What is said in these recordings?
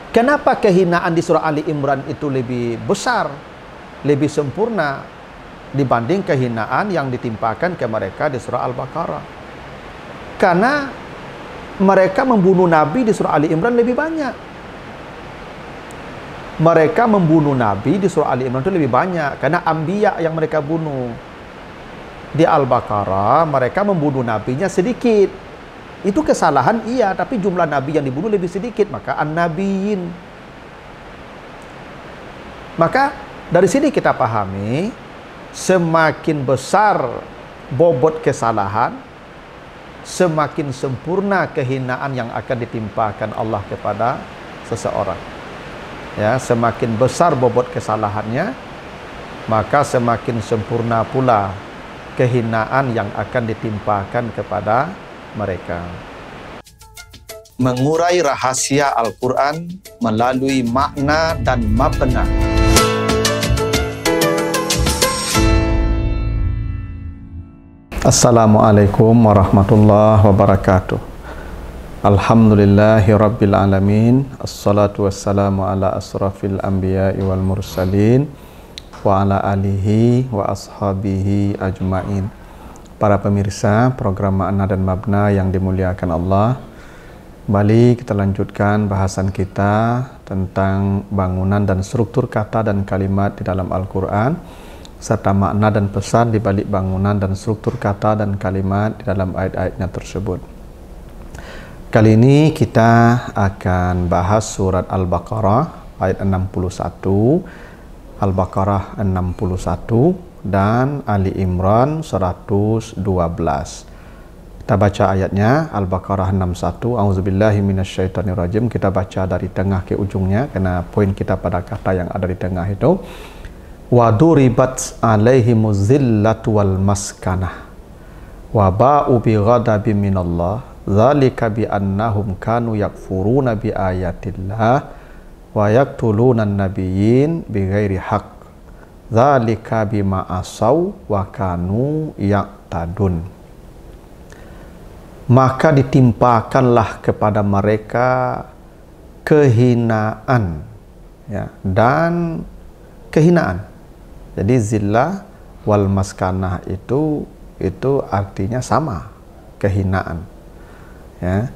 Kenapa kehinaan di surah Ali Imran itu lebih besar, lebih sempurna dibanding kehinaan yang ditimpakan ke mereka di surah Al-Baqarah? Karena mereka membunuh Nabi di surah Ali Imran lebih banyak. Mereka membunuh Nabi di surah Ali Imran itu lebih banyak karena Anbiya yang mereka bunuh. Di Al-Baqarah mereka membunuh nabinya sedikit. Itu kesalahan iya, tapi jumlah nabi yang dibunuh lebih sedikit, maka an-nabiyyin. Maka dari sini kita pahami, semakin besar bobot kesalahan, semakin sempurna kehinaan yang akan ditimpakan Allah kepada seseorang. Ya, semakin besar bobot kesalahannya, maka semakin sempurna pula kehinaan yang akan ditimpakan kepada mereka. Mengurai rahasia Al-Quran melalui makna dan mabna. Assalamualaikum warahmatullahi wabarakatuh. Alhamdulillahi rabbil alamin. Assalatu wassalamu ala asrafil anbiya'i wal mursalin wa ala alihi wa ashabihi ajmain. Para pemirsa program Makna dan Mabna yang dimuliakan Allah, kembali kita lanjutkan bahasan kita tentang bangunan dan struktur kata dan kalimat di dalam Al-Quran, serta makna dan pesan di balik bangunan dan struktur kata dan kalimat di dalam ayat-ayatnya tersebut. Kali ini kita akan bahas surat Al-Baqarah ayat 61, Al-Baqarah 61, dan Ali Imran 112. Kita baca ayatnya, Al-Baqarah 61. Auzubillahi minasyaitonirrajim. Kita baca dari tengah ke ujungnya karena poin kita pada kata yang ada di tengah itu. Wa duribat alaihimuz zillatu wal maskanah wa ba'u bi ghadabin minallah dzalika bi annahum kanu yakfuruna bi ayatillah wa yaqtuluna an-nabiyyin bighairi haqq dzalika bima asaw wa kanu ya'tadun. Maka ditimpakanlah kepada mereka kehinaan, ya, dan kehinaan. Jadi zillah wal maskanah itu artinya sama, kehinaan, ya.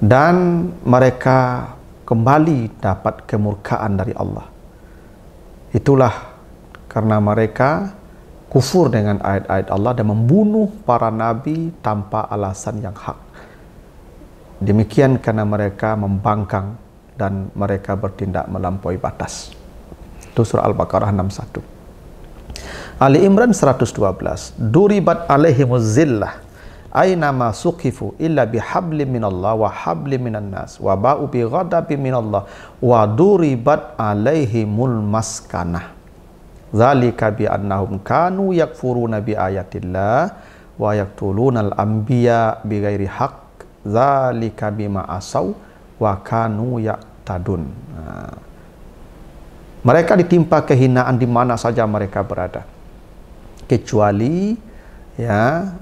Dan mereka kembali dapat kemurkaan dari Allah. Itulah karena mereka kufur dengan ayat-ayat Allah dan membunuh para nabi tanpa alasan yang hak. Demikian karena mereka membangkang dan mereka bertindak melampaui batas. Itu surah Al-Baqarah 61. Ali Imran 112. Duribat alaihimuz zillah aina ma suqifu illa bihablim minallah wa hablim minan nas wa ba'u bi ghadabin minallah wa duribat alaihimul maskanah dzalika bi annahum kanu yakfuruna bi ayatillah wa yaqtulunal anbiya bighairi haqq dzalika bima asaw wa kanu ya'tadun. Mereka ditimpa kehinaan di mana saja mereka berada, kecuali ya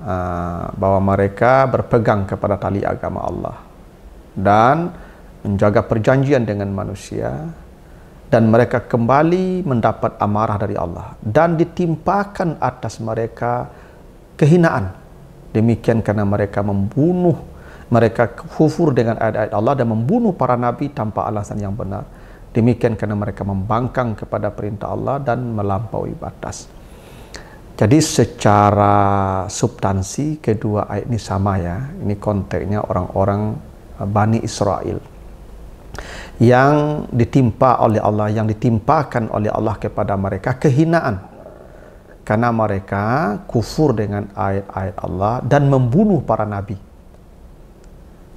bahwa mereka berpegang kepada tali agama Allah dan menjaga perjanjian dengan manusia, dan mereka kembali mendapat amarah dari Allah dan ditimpakan atas mereka kehinaan. Demikian karena mereka membunuh, mereka kufur dengan ayat-ayat Allah dan membunuh para nabi tanpa alasan yang benar. Demikian karena mereka membangkang kepada perintah Allah dan melampaui batas. Jadi secara substansi kedua ayat ini sama, ya. Ini konteksnya orang-orang Bani Israel yang ditimpa oleh Allah, yang ditimpakan oleh Allah kepada mereka kehinaan karena mereka kufur dengan ayat-ayat Allah dan membunuh para nabi.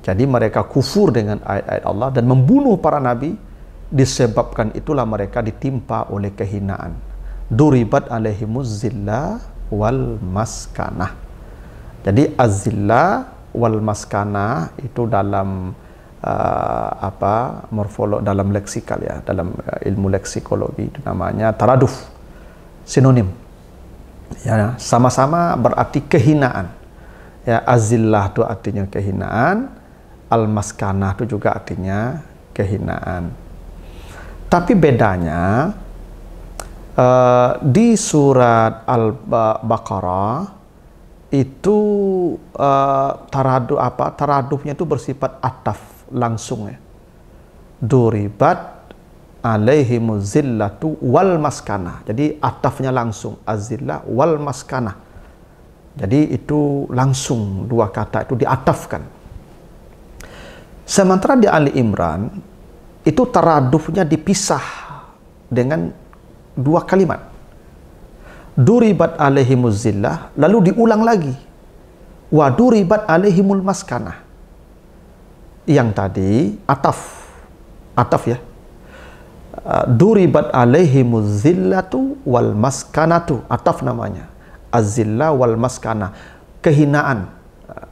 Jadi mereka kufur dengan ayat-ayat Allah dan membunuh para nabi, disebabkan itulah mereka ditimpa oleh kehinaan. Duribat alaihimuz zillah wal maskanah. Jadi az-zillah wal maskanah itu dalam morfolog, dalam leksikal, ya, dalam ilmu leksikologi itu namanya taraduf, sinonim, ya, sama-sama berarti kehinaan, ya. Az-zillah itu artinya kehinaan, al-maskanah itu juga artinya kehinaan. Tapi bedanya di surat Al-Baqarah itu taradufnya itu bersifat ataf langsung ya. Duribat alaihimuz zillatu wal maskanah. Jadi atafnya langsung, azillah wal maskanah. Jadi itu langsung dua kata itu diatafkan. Sementara di Ali Imran itu taradufnya dipisah dengan dua kalimat. Duribat alaihimuz zillah, lalu diulang lagi. Wa duribat alaihimul maskanah. Yang tadi ataf ya. Duribat alaihimuz zillatu wal maskanatu, ataf namanya. Az-zillah wal maskanah, kehinaan.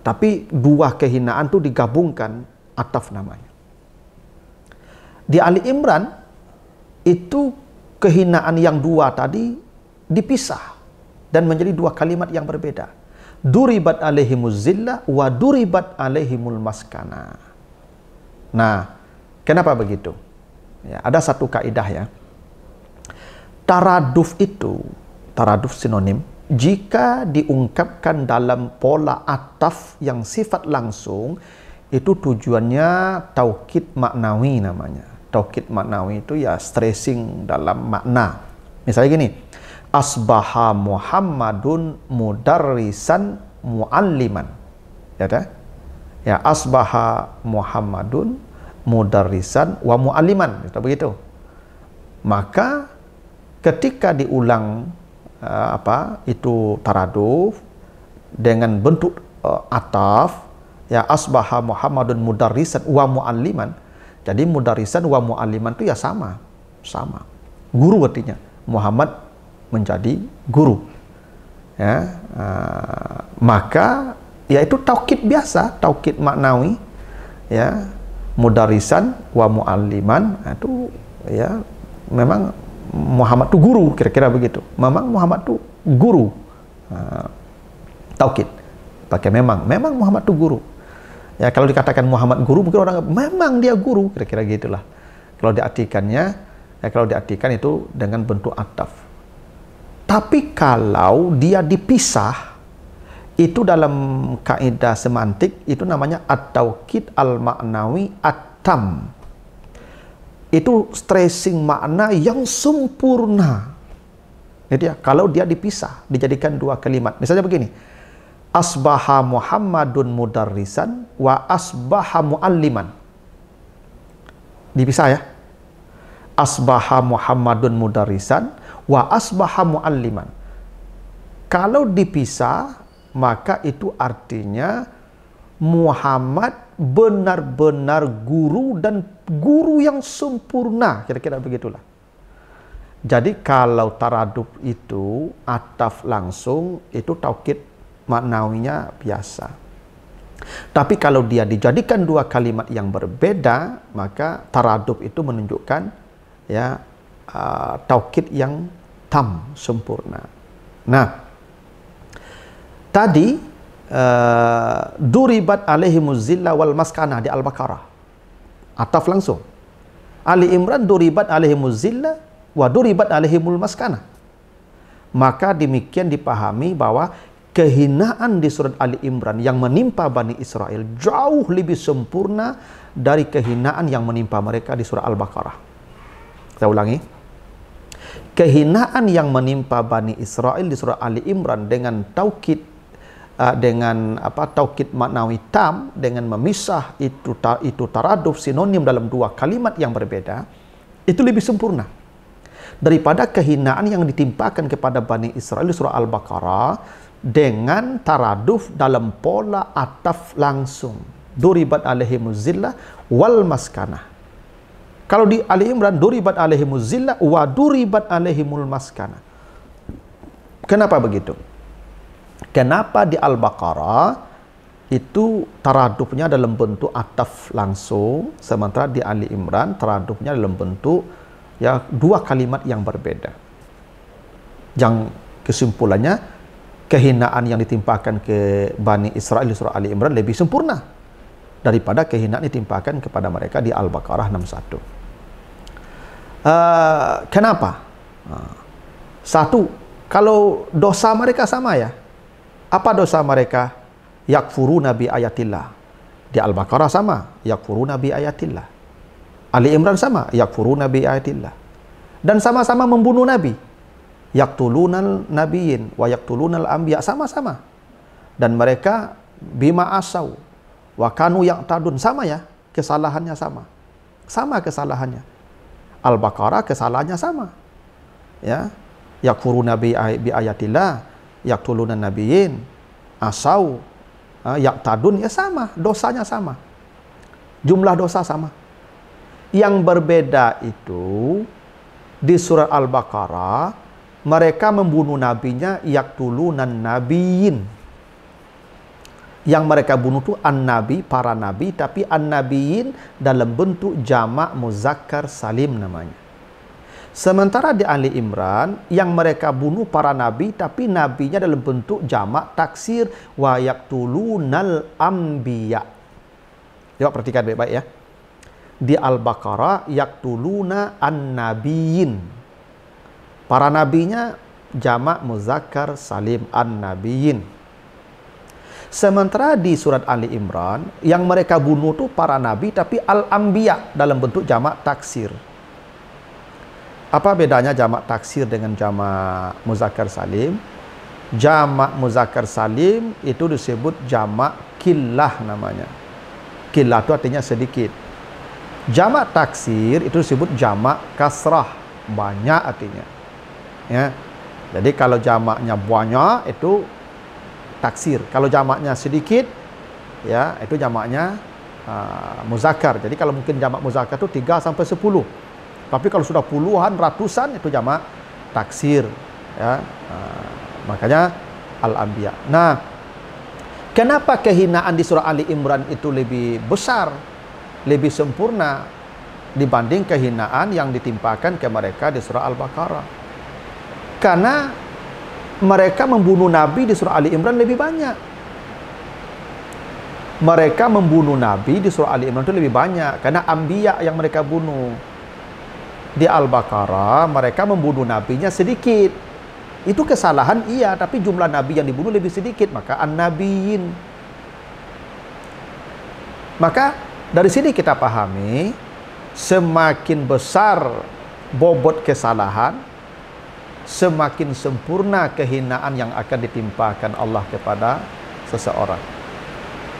Tapi dua kehinaan itu digabungkan, ataf namanya. Di Ali Imran itu kehinaan yang dua tadi dipisah dan menjadi dua kalimat yang berbeda. Duribat alaihimuz zillah wa duribat alaihimul maskanah. Nah, kenapa begitu? Ya, ada satu kaidah ya. Taraduf itu, taraduf sinonim, jika diungkapkan dalam pola ataf yang sifat langsung, itu tujuannya taukid maknawi namanya. Taukid maknawi itu ya stressing dalam makna. Misalnya gini, asbaha Muhammadun mudarrisan mualliman. Ya tak? Ya, asbaha Muhammadun mudarrisan wa mualliman. Begitu. Maka ketika diulang itu taraduf dengan bentuk ataf, ya asbaha Muhammadun mudarrisan wa mualliman. Jadi mudarrisan wa mualliman itu ya sama guru artinya. Muhammad menjadi guru ya. Maka ya itu taukid biasa, taukid maknawi ya. Mudarrisan wa mualliman itu ya memang Muhammad itu guru, kira-kira begitu. Memang Muhammad itu guru. Taukid pakai memang Muhammad itu guru. Ya, kalau dikatakan Muhammad guru, mungkin orang memang dia guru, kira-kira gitulah. Kalau diartikannya, ya kalau diartikan itu dengan bentuk ataf. Tapi kalau dia dipisah, itu dalam kaidah semantik itu namanya at-taukid al-ma'nawi at-tam. Itu stressing makna yang sempurna. Jadi ya, kalau dia dipisah, dijadikan dua kalimat. Misalnya begini, asbaha Muhammadun mudarrisan wa asbaha mualliman. Dipisah ya. Asbaha Muhammadun mudarrisan wa asbaha mualliman. Kalau dipisah, maka itu artinya Muhammad benar-benar guru dan guru yang sempurna. Kira-kira begitulah. Jadi kalau taraduf itu ataf langsung, itu taukid maknawinya biasa. Tapi kalau dia dijadikan dua kalimat yang berbeda, maka taraduf itu menunjukkan ya taukid yang tam, sempurna. Nah, tadi duribat alaihimuz zillah wal maskanah di Al-Baqarah, ataf langsung. Ali Imran duribat alaihimuz zillah wa duribat alaihimul maskanah. Maka demikian dipahami bahwa kehinaan di surat Ali Imran yang menimpa Bani Israel jauh lebih sempurna dari kehinaan yang menimpa mereka di surah Al-Baqarah. Saya ulangi. Kehinaan yang menimpa Bani Israel di surah Ali Imran dengan taukid taukid maknawi tam, dengan memisah itu taraduf sinonim dalam dua kalimat yang berbeda, itu lebih sempurna daripada kehinaan yang ditimpakan kepada Bani Israel di surah Al-Baqarah dengan taraduf dalam pola ataf langsung. Duribat alaihimuz zillah wal maskanah. Kalau di Ali Imran duribat alaihimuz zillah wa duribat alaihimul maskanah. Kenapa begitu? Kenapa di Al-Baqarah itu taradufnya dalam bentuk ataf langsung, sementara di Ali Imran taradufnya dalam bentuk ya dua kalimat yang berbeda. Yang kesimpulannya, kehinaan yang ditimpakan ke Bani Israel di surah Ali Imran lebih sempurna daripada kehinaan ditimpakan kepada mereka di Al-Baqarah 61. Kenapa? Satu, kalau dosa mereka sama ya. Apa dosa mereka? Yakfuruna bi ayatillah. Di Al-Baqarah sama, yakfuruna bi ayatillah. Ali Imran sama, yakfuruna bi ayatillah. Dan sama-sama membunuh nabi. Yaqtulunal nabiyyin wa yaqtulunal anbiya, sama-sama. Dan mereka bima asau wa kanu ya'tadun, sama ya, kesalahannya sama. Sama kesalahannya. Al-Baqarah kesalahannya sama. Ya. Yakfuruna bi ayatillah, yaqtuluna nabiyyin, asau, yaqtadun, ya sama, dosanya sama. Jumlah dosa sama. Yang berbeda itu di surah Al-Baqarah mereka membunuh nabinya yaqtulunan nabiyyin. Yang mereka bunuh itu an-nabi, para nabi, tapi an-nabiyyin dalam bentuk jamak muzakkar salim namanya. Sementara di Ali Imran, yang mereka bunuh para nabi, tapi nabinya dalam bentuk jamak taksir, wa yaqtulunal anbiya. Coba perhatikan baik-baik ya. Di Al-Baqarah, yaqtuluna an-nabiyyin. Para nabinya jamak muzakkar salim, an-nabiyyin. Sementara di surat Ali Imran, yang mereka bunuh itu para nabi, tapi al-anbiya dalam bentuk jamak taksir. Apa bedanya jamak taksir dengan jamak muzakkar salim? Jamak muzakkar salim itu disebut jamak killah namanya. Killah itu artinya sedikit. Jamak taksir itu disebut jamak kasrah, banyak artinya. Ya. Jadi kalau jamaknya banyak itu taksir. Kalau jamaknya sedikit, ya itu jamaknya muzakkar. Jadi kalau mungkin jamak muzakkar itu 3 sampai 10. Tapi kalau sudah puluhan, ratusan, itu jamak taksir. Ya. Makanya al-anbiya. Nah, kenapa kehinaan di surah Ali Imran itu lebih besar, lebih sempurna dibanding kehinaan yang ditimpakan ke mereka di surah Al-Baqarah? Karena mereka membunuh nabi di surah Ali Imran lebih banyak. Mereka membunuh nabi di surah Ali Imran itu lebih banyak karena anbiya yang mereka bunuh. Di Al-Baqarah mereka membunuh nabinya sedikit. Itu kesalahan iya, tapi jumlah nabi yang dibunuh lebih sedikit, maka an-nabiyyin. Maka dari sini kita pahami, semakin besar bobot kesalahan, semakin sempurna kehinaan yang akan ditimpakan Allah kepada seseorang.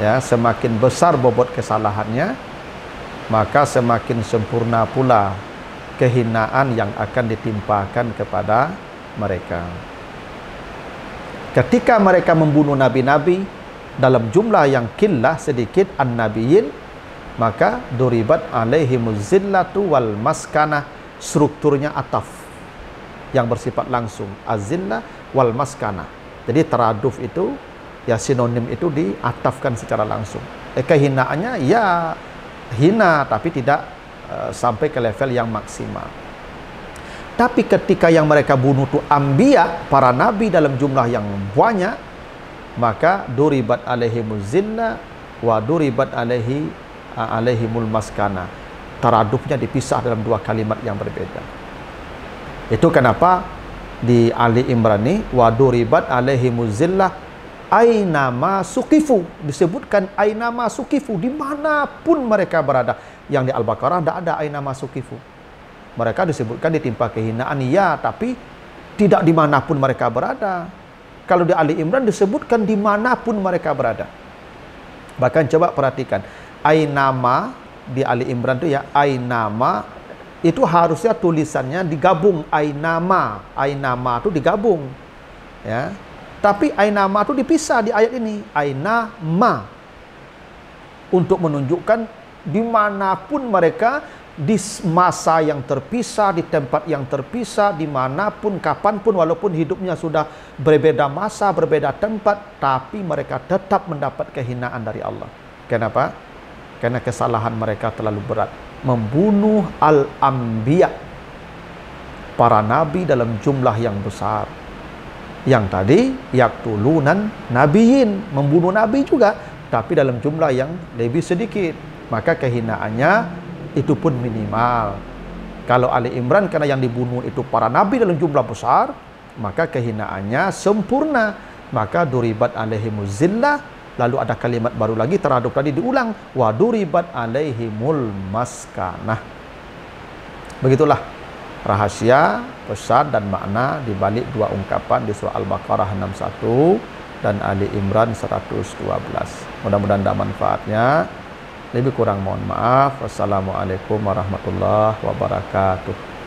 Ya, semakin besar bobot kesalahannya, maka semakin sempurna pula kehinaan yang akan ditimpakan kepada mereka. Ketika mereka membunuh nabi-nabi dalam jumlah yang killah sedikit, an-nabiyyin, maka duribat alaihimuz zillatu wal maskanah, strukturnya ataf yang bersifat langsung, az-zillah wal maskanah. Jadi taraduf itu ya sinonim itu diatafkan secara langsung. Kehinaannya ya hina tapi tidak sampai ke level yang maksimal. Tapi ketika yang mereka bunuh itu anbiya, para nabi dalam jumlah yang banyak, maka duribat alaihimuz zillah wa duribat alaihimul maskana. Taradufnya dipisah dalam dua kalimat yang berbeda. Itu kenapa di Ali Imran ini wa duribat alaihimuz zillah ainama suqifu, disebutkan ainama suqifu, dimanapun mereka berada. Yang di Al-Baqarah tidak ada ainama suqifu. Mereka disebutkan ditimpa kehinaan, ya, tapi tidak dimanapun mereka berada. Kalau di Ali Imran disebutkan dimanapun mereka berada. Bahkan coba perhatikan, ainama di Ali Imran itu ya, ainama itu harusnya tulisannya digabung, ainama itu digabung, ya. Tapi ainama itu dipisah di ayat ini, ainama, untuk menunjukkan dimanapun mereka, di masa yang terpisah, di tempat yang terpisah, dimanapun, kapanpun, walaupun hidupnya sudah berbeda masa, berbeda tempat, tapi mereka tetap mendapat kehinaan dari Allah. Kenapa? Karena kesalahan mereka terlalu berat. Membunuh al-anbiya, para nabi dalam jumlah yang besar. Yang tadi, yaqtulunan nabiyyin, membunuh nabi juga, tapi dalam jumlah yang lebih sedikit. Maka kehinaannya itu pun minimal. Kalau Ali Imran karena yang dibunuh itu para nabi dalam jumlah besar, maka kehinaannya sempurna. Maka duribat alaihimuz zillah, lalu ada kalimat baru lagi teraduk tadi diulang, wa duribat alaihimul maskanah. Begitulah rahasia, pesan dan makna di balik dua ungkapan di surah Al-Baqarah 61 dan Ali Imran 112. Mudah-mudahan ada manfaatnya. Lebih kurang mohon maaf. Wassalamualaikum warahmatullahi wabarakatuh.